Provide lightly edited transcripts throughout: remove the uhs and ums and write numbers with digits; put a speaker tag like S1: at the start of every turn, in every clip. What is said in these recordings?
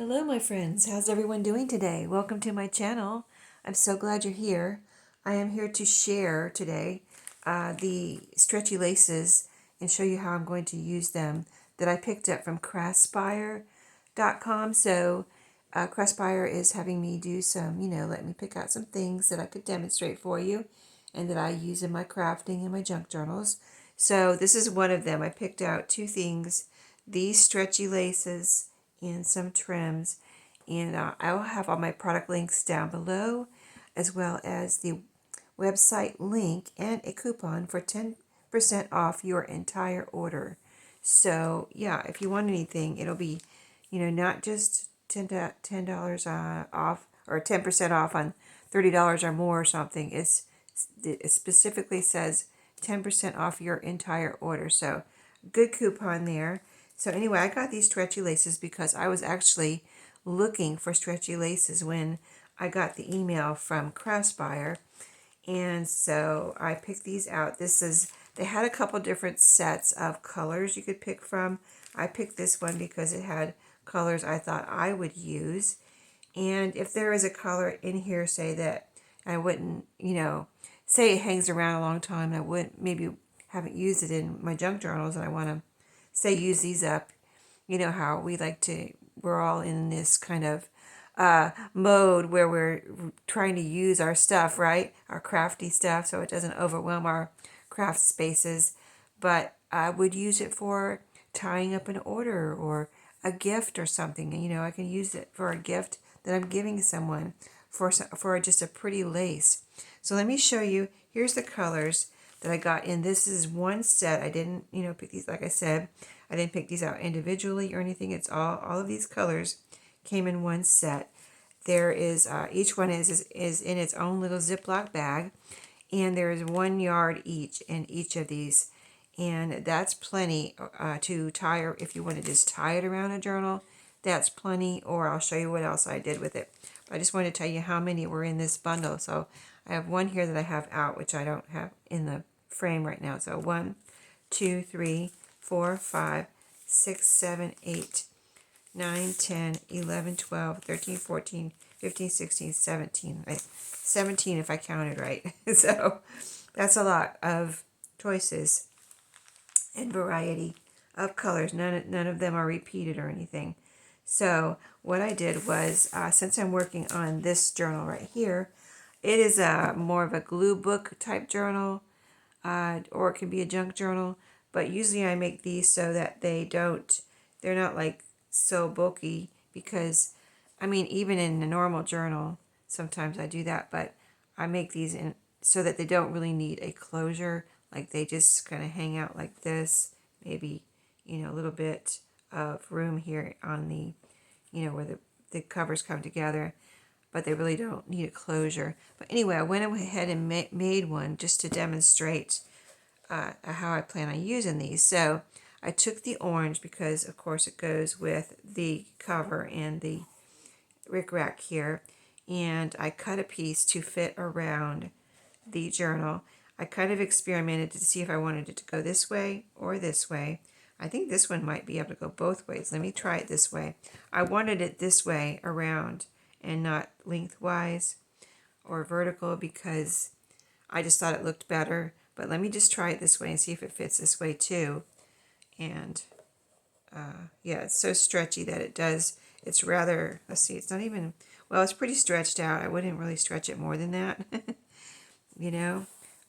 S1: Hello, my friends. How's everyone doing today? Welcome to my channel. I'm so glad you're here. I am here to share today the stretchy laces and show you how I'm going to use them that I picked up from Craspire.com. So Craspire is having me do some, let me pick out some things that I could demonstrate for you and that I use in my crafting and my junk journals. So this is one of them. I picked out two things, these stretchy laces and some trims, and I will have all my product links down below, as well as the website link and a coupon for 10% off your entire order. So yeah, if you want anything, it'll be, not just $10 off or 10% off on $30 or more or something. It specifically says 10% off your entire order. So good coupon there. So anyway, I got these stretchy laces because I was actually looking for stretchy laces when I got the email from Craspire. And so I picked these out. They had a couple different sets of colors you could pick from. I picked this one because it had colors I thought I would use. And if there is a color in here, say that I wouldn't, say it hangs around a long time, I wouldn't, maybe haven't used it in my junk journals, and I want to say use these up. You know how we're all in this kind of mode where we're trying to use our stuff, right? Our crafty stuff, so it doesn't overwhelm our craft spaces. But I would use it for tying up an order or a gift or something. I can use it for a gift that I'm giving someone for just a pretty lace. So let me show you. Here's the colors that I got in. This is one set. I didn't, pick these, like I said, I didn't pick these out individually or anything. It's all of these colors came in one set. There is, each one is in its own little Ziploc bag, and there is 1 yard each in each of these. And that's plenty to tie, or if you want to just tie it around a journal, that's plenty, or I'll show you what else I did with it. But I just want to tell you how many were in this bundle. So I have one here that I have out, which I don't have in the frame right now. So 1, 2, 3, 4, 5, 6, 7, 8, 9, 10, 11, 12, 13, 14, 15, 16, 17. 17 if I counted right. So that's a lot of choices and variety of colors. None of them are repeated or anything. So what I did was, since I'm working on this journal right here, it is more of a glue book type journal, or it can be a junk journal. But usually I make these so that they're not like so bulky, because, even in a normal journal, sometimes I do that, but I make these in so that they don't really need a closure. Like they just kind of hang out like this, maybe, a little bit of room here on the, where the covers come together, but they really don't need a closure. But anyway, I went ahead and made one just to demonstrate how I plan on using these. So I took the orange because, of course, it goes with the cover and the rickrack here, and I cut a piece to fit around the journal. I kind of experimented to see if I wanted it to go this way or this way. I think this one might be able to go both ways. Let me try it this way. I wanted it this way around and not lengthwise or vertical because I just thought it looked better. But let me just try it this way and see if it fits this way too. And yeah, it's so stretchy that it does. It's rather, let's see, it's not even, well, it's pretty stretched out. I wouldn't really stretch it more than that,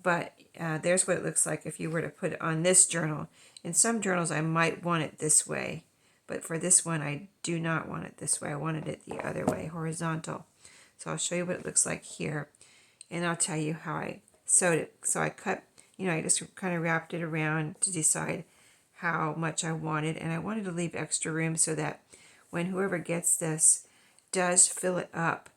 S1: But there's what it looks like if you were to put it on this journal. In some journals, I might want it this way. But for this one, I do not want it this way. I wanted it the other way, horizontal. So I'll show you what it looks like here. And I'll tell you how I sewed it. So I cut, I just kind of wrapped it around to decide how much I wanted. And I wanted to leave extra room so that when whoever gets this does fill it up,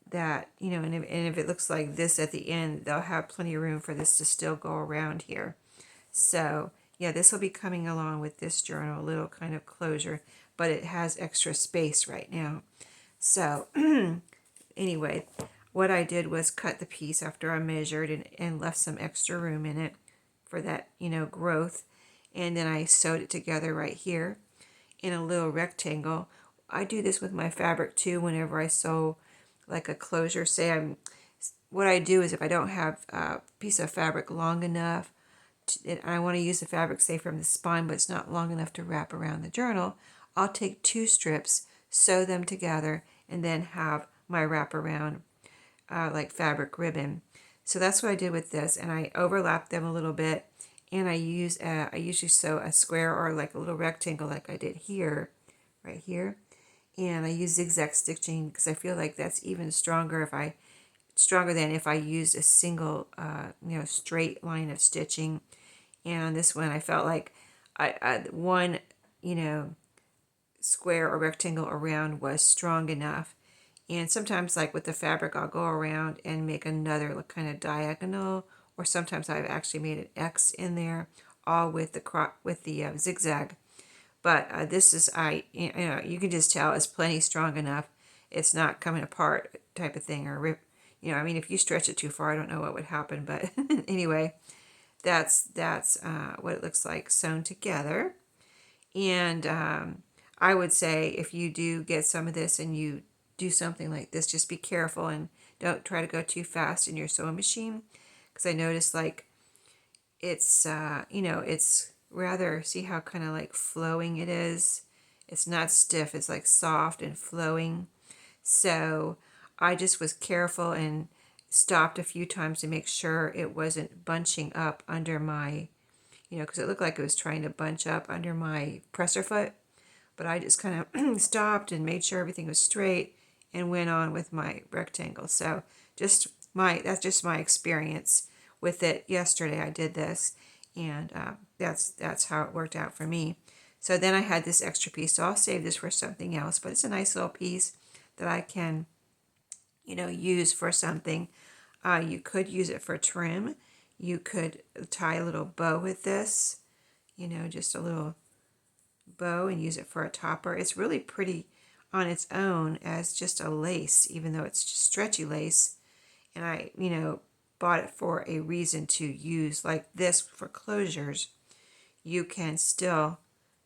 S1: that, and if it looks like this at the end, they'll have plenty of room for this to still go around here. So yeah, this will be coming along with this journal, a little kind of closure, but it has extra space right now. So anyway, what I did was cut the piece after I measured and left some extra room in it for that, growth. And then I sewed it together right here in a little rectangle. I do this with my fabric too whenever I sew like a closure. What I do is if I don't have a piece of fabric long enough, and I want to use the fabric, say, from the spine, but it's not long enough to wrap around the journal, I'll take 2 strips, sew them together, and then have my wraparound like fabric ribbon. So that's what I did with this, and I overlapped them a little bit, and I usually sew a square or like a little rectangle like I did here, right here, and I use zigzag stitching because I feel like that's even stronger than if I used a single straight line of stitching. And on this one I felt like one square or rectangle around was strong enough. And sometimes, like with the fabric, I'll go around and make another kind of diagonal, or sometimes I've actually made an X in there, all with the zigzag. But this is you can just tell it's plenty strong enough. It's not coming apart type of thing or rip. I mean, if you stretch it too far, I don't know what would happen. But anyway, that's what it looks like sewn together. And I would say if you do get some of this and you do something like this, just be careful and don't try to go too fast in your sewing machine, because I noticed like it's it's rather, see how kind of like flowing it is. It's not stiff, it's like soft and flowing. So I just was careful and stopped a few times to make sure it wasn't bunching up under my, because it looked like it was trying to bunch up under my presser foot. But I just kind of stopped and made sure everything was straight and went on with my rectangle. So that's just my experience with it. Yesterday I did this, and that's how it worked out for me. So then I had this extra piece, so I'll save this for something else. But it's a nice little piece that I can, use for something. You could use it for trim. You could tie a little bow with this, just a little bow, and use it for a topper. It's really pretty on its own as just a lace, even though it's just stretchy lace. And I, bought it for a reason to use like this for closures. You can still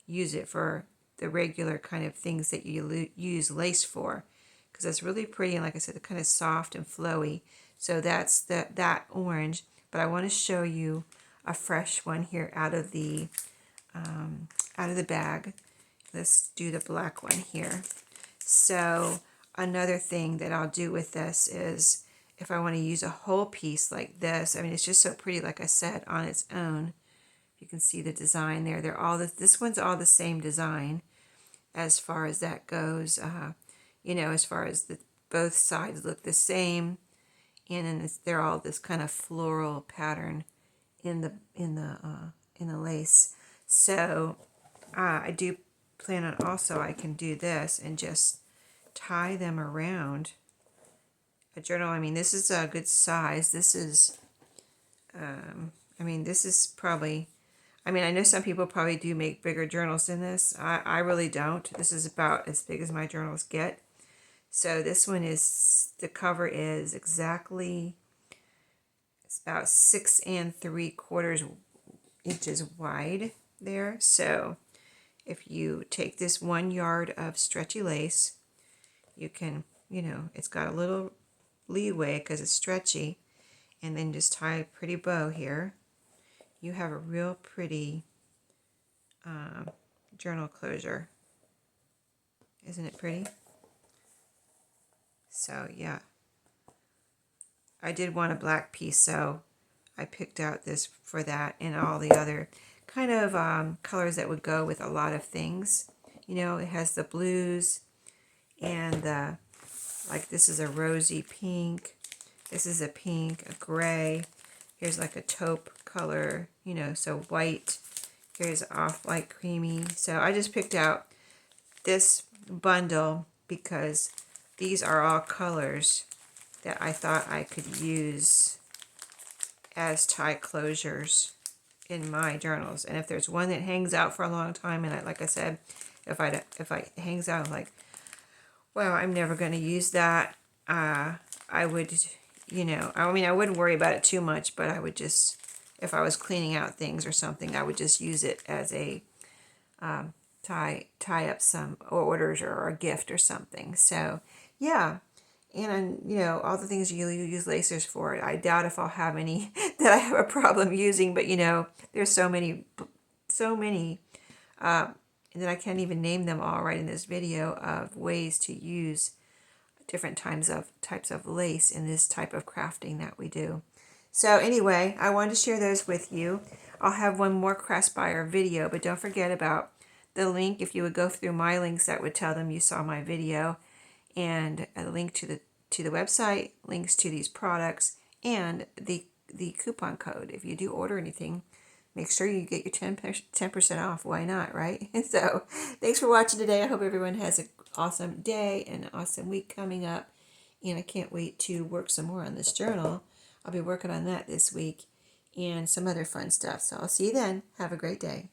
S1: use it for the regular kind of things that you use lace for, because it's really pretty, and like I said, it's kind of soft and flowy. So that's that orange. But I want to show you a fresh one here out of the bag. Let's do the black one here. So another thing that I'll do with this is if I want to use a whole piece like this, I mean, it's just so pretty, like I said, on its own. You can see the design there. This one's all the same design as far as that goes. As far as both sides look the same, and then they're all this kind of floral pattern in the lace. So I do plan on also I can do this and just tie them around a journal. I mean, this is a good size. This is, this is probably, I know some people probably do make bigger journals than this. I really don't. This is about as big as my journals get. So this one the cover is exactly, it's about 6 3/4 inches wide there. So if you take this 1 yard of stretchy lace, you can, it's got a little leeway because it's stretchy, and then just tie a pretty bow here. You have a real pretty journal closure. Isn't it pretty? So yeah, I did want a black piece, so I picked out this for that, and all the other kind of colors that would go with a lot of things. It has the blues and like this is a rosy pink. This is a pink, a gray. Here's like a taupe color, so white. Here's off light creamy. So I just picked out this bundle because these are all colors that I thought I could use as tie closures in my journals. And if there's one that hangs out for a long time, and like I said, if I hangs out, I'm like, well, I'm never going to use that. I would, I wouldn't worry about it too much, but I would just, if I was cleaning out things or something, I would just use it as a tie up some orders or a gift or something. So yeah. And all the things you use lasers for. I doubt if I'll have any that I have a problem using, but there's so many, and that I can't even name them all right in this video, of ways to use different types of lace in this type of crafting that we do. So anyway, I wanted to share those with you. I'll have one more Craspire video, but don't forget about the link. If you would go through my links, that would tell them you saw my video, and a link to the website, links to these products, and the coupon code. If you do order anything, make sure you get your 10% off. Why not, right? So thanks for watching today. I hope everyone has an awesome day and an awesome week coming up. And I can't wait to work some more on this journal. I'll be working on that this week and some other fun stuff. So I'll see you then. Have a great day.